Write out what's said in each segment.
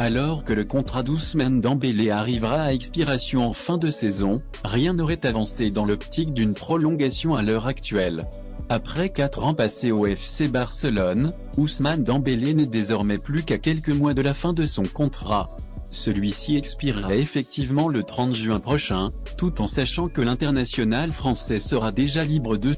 Alors que le contrat d'Ousmane Dembélé arrivera à expiration en fin de saison, rien n'aurait avancé dans l'optique d'une prolongation à l'heure actuelle. Après 4 ans passés au FC Barcelone, Ousmane Dembélé n'est désormais plus qu'à quelques mois de la fin de son contrat. Celui-ci expirera effectivement le 30 juin prochain, tout en sachant que l'international français sera déjà libre de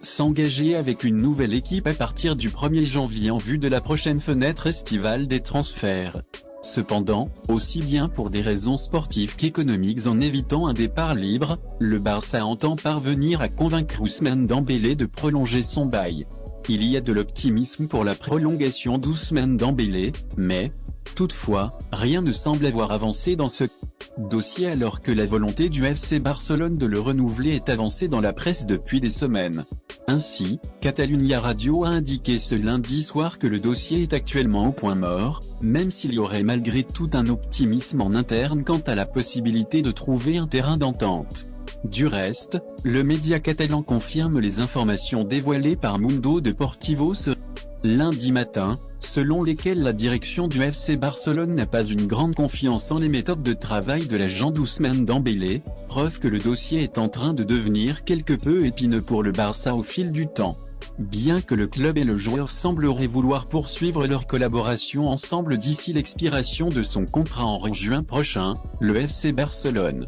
s'engager avec une nouvelle équipe à partir du 1er janvier en vue de la prochaine fenêtre estivale des transferts. Cependant, aussi bien pour des raisons sportives qu'économiques, en évitant un départ libre, le Barça entend parvenir à convaincre Ousmane Dembélé de prolonger son bail. Il y a de l'optimisme pour la prolongation d'Ousmane Dembélé, mais, toutefois, rien ne semble avoir avancé dans ce dossier alors que la volonté du FC Barcelone de le renouveler est avancée dans la presse depuis des semaines. Ainsi, Catalunya Radio a indiqué ce lundi soir que le dossier est actuellement au point mort, même s'il y aurait malgré tout un optimisme en interne quant à la possibilité de trouver un terrain d'entente. Du reste, le média catalan confirme les informations dévoilées par Mundo Deportivo ce lundi matin, selon lesquelles la direction du FC Barcelone n'a pas une grande confiance en les méthodes de travail de l'agent d'Ousmane Dembélé, preuve que le dossier est en train de devenir quelque peu épineux pour le Barça au fil du temps. Bien que le club et le joueur sembleraient vouloir poursuivre leur collaboration ensemble d'ici l'expiration de son contrat en juin prochain, le FC Barcelone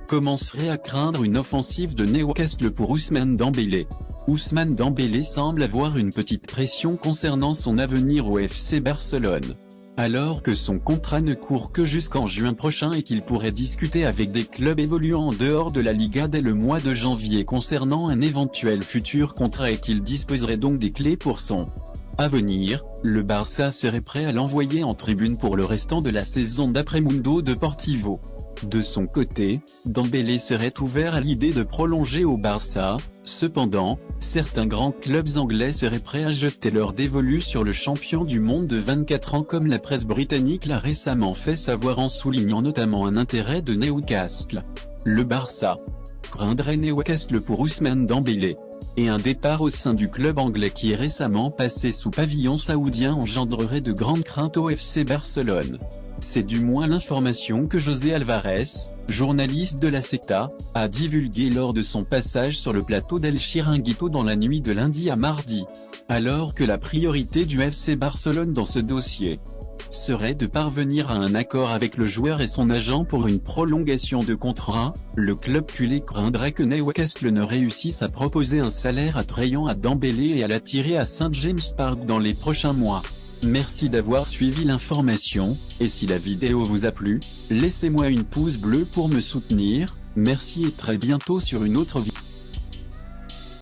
commencerait à craindre une offensive de Newcastle pour Ousmane Dembélé. Ousmane Dembélé semble avoir une petite pression concernant son avenir au FC Barcelone. Alors que son contrat ne court que jusqu'en juin prochain et qu'il pourrait discuter avec des clubs évoluant en dehors de la Liga dès le mois de janvier concernant un éventuel futur contrat et qu'il disposerait donc des clés pour son avenir, le Barça serait prêt à l'envoyer en tribune pour le restant de la saison d'après Mundo Deportivo. De son côté, Dembélé serait ouvert à l'idée de prolonger au Barça. Cependant, certains grands clubs anglais seraient prêts à jeter leur dévolu sur le champion du monde de 24 ans comme la presse britannique l'a récemment fait savoir en soulignant notamment un intérêt de Newcastle. Le Barça craindrait Newcastle pour Ousmane Dembélé. Et un départ au sein du club anglais qui est récemment passé sous pavillon saoudien engendrerait de grandes craintes au FC Barcelone. C'est du moins l'information que José Alvarez, journaliste de la Secta, a divulguée lors de son passage sur le plateau d'El Chiringuito dans la nuit de lundi à mardi. Alors que la priorité du FC Barcelone dans ce dossier serait de parvenir à un accord avec le joueur et son agent pour une prolongation de contrat, le club culé craindrait que Newcastle ne réussisse à proposer un salaire attrayant à Dembélé et à l'attirer à St James Park dans les prochains mois. Merci d'avoir suivi l'information, et si la vidéo vous a plu, laissez-moi une pouce bleu pour me soutenir, merci et très bientôt sur une autre vidéo.